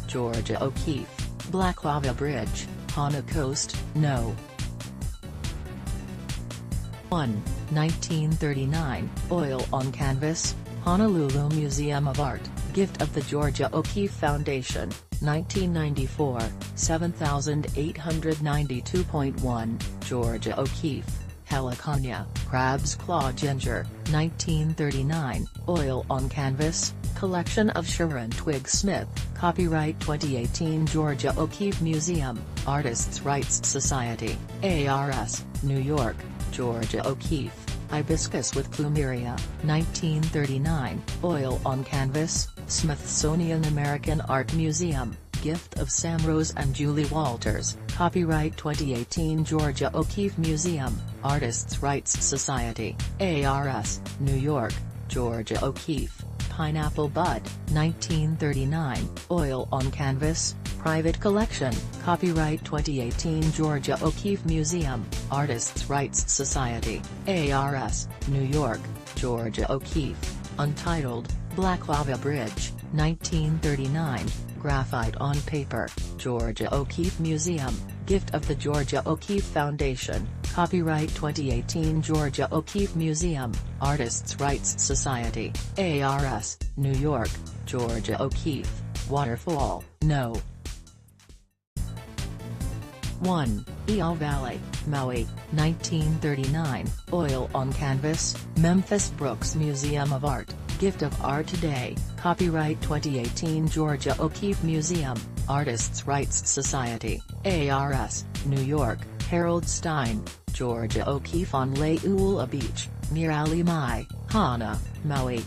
Georgia O'Keeffe, Black Lava Bridge, Hana Coast, No. 1, 1939, Oil on Canvas, Honolulu Museum of Art, gift of the Georgia O'Keeffe Foundation, 1994, 7892.1, Georgia O'Keeffe, Heliconia, Crab's Claw Ginger, 1939, Oil on Canvas, collection of Sharon Twigg Smith, copyright 2018 Georgia O'Keeffe Museum, Artists' Rights Society, ARS, New York, Georgia O'Keeffe, Hibiscus with Plumeria, 1939, Oil on Canvas, Smithsonian American Art Museum, gift of Sam Rose and Julie Walters, copyright 2018 Georgia O'Keeffe Museum, Artists' Rights Society, ARS, New York, Georgia O'Keeffe, Pineapple Bud, 1939, Oil on Canvas, private collection, copyright 2018 Georgia O'Keeffe Museum, Artists' Rights Society, ARS, New York, Georgia O'Keeffe, Untitled, Black Lava Bridge, 1939, graphite on paper, Georgia O'Keeffe Museum, gift of the Georgia O'Keeffe Foundation, copyright 2018 Georgia O'Keeffe Museum, Artists' Rights Society, ARS, New York, Georgia O'Keeffe, Waterfall, No. 1, Eel Valley, Maui, 1939, Oil on Canvas, Memphis Brooks Museum of Art, gift of Art Today, copyright 2018 Georgia O'Keeffe Museum, Artists' Rights Society, ARS, New York, Harold Stein, Georgia O'Keeffe on Lei'ula Beach, near Alimai, Hana, Maui.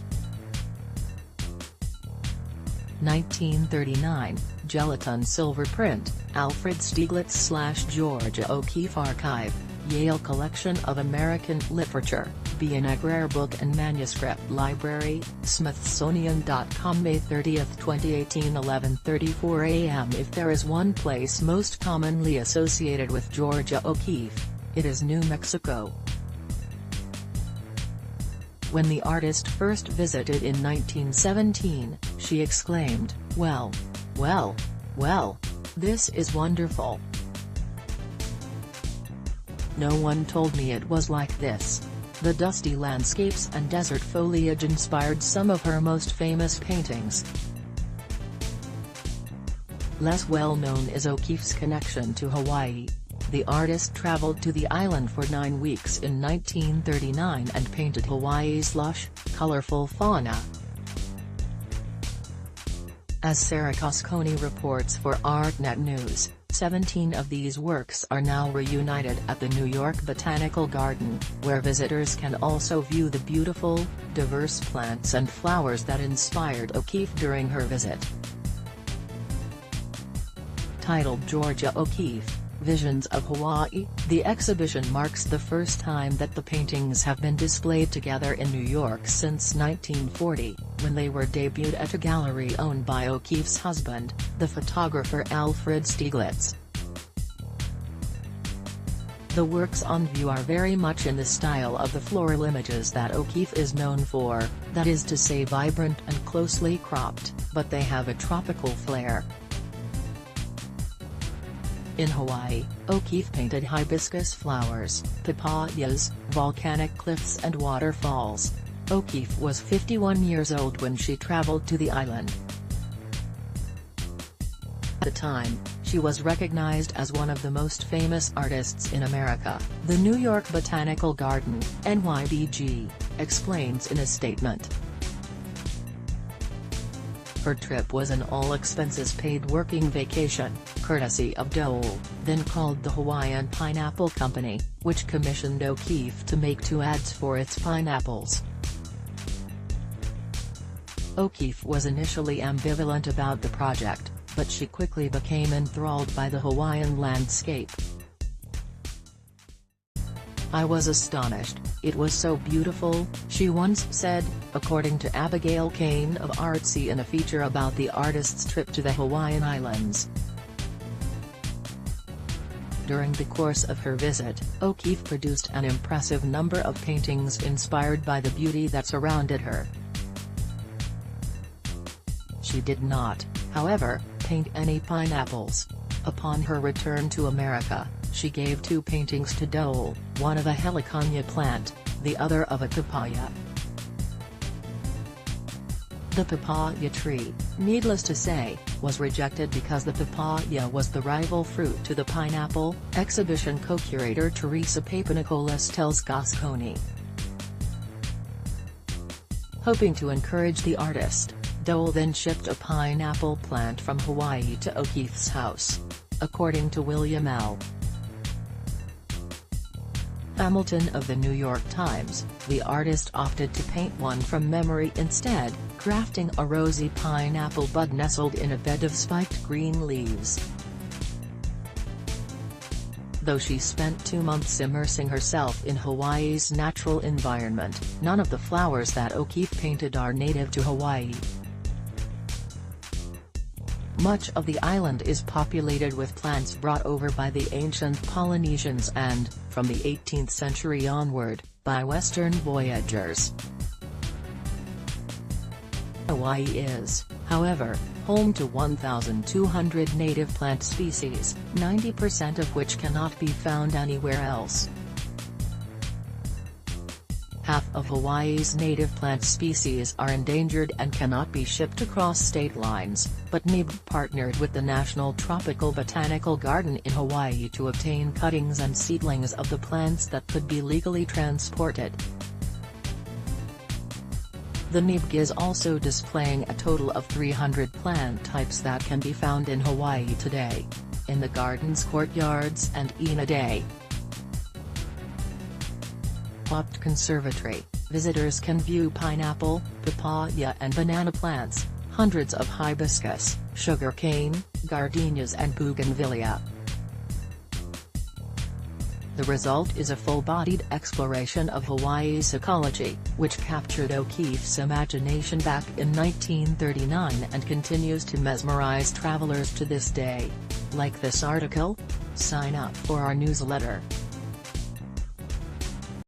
1939, Gelatin Silver Print, Alfred Stieglitz / Georgia O'Keeffe Archive, Yale Collection of American Literature, Biennale Rare Book and Manuscript Library, Smithsonian.com May 30, 2018 11:34 a.m. If there is one place most commonly associated with Georgia O'Keeffe, it is New Mexico. When the artist first visited in 1917, she exclaimed, "Well, well, well, this is wonderful. No one told me it was like this." The dusty landscapes and desert foliage inspired some of her most famous paintings. Less well known is O'Keeffe's connection to Hawaii. The artist traveled to the island for 9 weeks in 1939 and painted Hawaii's lush, colorful fauna. As Sarah Cosconi reports for ArtNet News, 17 of these works are now reunited at the New York Botanical Garden, where visitors can also view the beautiful, diverse plants and flowers that inspired O'Keeffe during her visit. Titled Georgia O'Keeffe, Visions of Hawaii, the exhibition marks the first time that the paintings have been displayed together in New York since 1940, when they were debuted at a gallery owned by O'Keeffe's husband, the photographer Alfred Stieglitz. The works on view are very much in the style of the floral images that O'Keeffe is known for, that is to say vibrant and closely cropped, but they have a tropical flair. In Hawaii, O'Keeffe painted hibiscus flowers, papayas, volcanic cliffs and waterfalls. O'Keeffe was 51 years old when she traveled to the island. At the time, she was recognized as one of the most famous artists in America. The New York Botanical Garden, NYBG, explains in a statement. Her trip was an all-expenses-paid working vacation, courtesy of Dole, then called the Hawaiian Pineapple Company, which commissioned O'Keeffe to make 2 ads for its pineapples. O'Keeffe was initially ambivalent about the project, but she quickly became enthralled by the Hawaiian landscape. "I was astonished, it was so beautiful," she once said, according to Abigail Kane of Artsy in a feature about the artist's trip to the Hawaiian Islands. During the course of her visit, O'Keeffe produced an impressive number of paintings inspired by the beauty that surrounded her. She did not, however, paint any pineapples. Upon her return to America, she gave 2 paintings to Dole, one of a heliconia plant, the other of a papaya. The papaya tree, needless to say, was rejected because the papaya was the rival fruit to the pineapple, exhibition co-curator Teresa Papadopoulos tells Gascony. Hoping to encourage the artist, Dole then shipped a pineapple plant from Hawaii to O'Keeffe's house. According to William L. Hamilton of the New York Times, the artist opted to paint one from memory instead, crafting a rosy pineapple bud nestled in a bed of spiked green leaves. Though she spent 2 months immersing herself in Hawaii's natural environment, none of the flowers that O'Keeffe painted are native to Hawaii. Much of the island is populated with plants brought over by the ancient Polynesians and, from the 18th century onward, by Western voyagers. Hawaii is, however, home to 1,200 native plant species, 90% of which cannot be found anywhere else. Half of Hawaii's native plant species are endangered and cannot be shipped across state lines, but NIB partnered with the National Tropical Botanical Garden in Hawaii to obtain cuttings and seedlings of the plants that could be legally transported. The NIB is also displaying a total of 300 plant types that can be found in Hawaii today, in the garden's courtyards and Ina Day. Opt Conservatory, visitors can view pineapple, papaya and banana plants, hundreds of hibiscus, sugarcane, gardenias and bougainvillea. The result is a full-bodied exploration of Hawaii's ecology, which captured O'Keeffe's imagination back in 1939 and continues to mesmerize travelers to this day. Like this article? Sign up for our newsletter.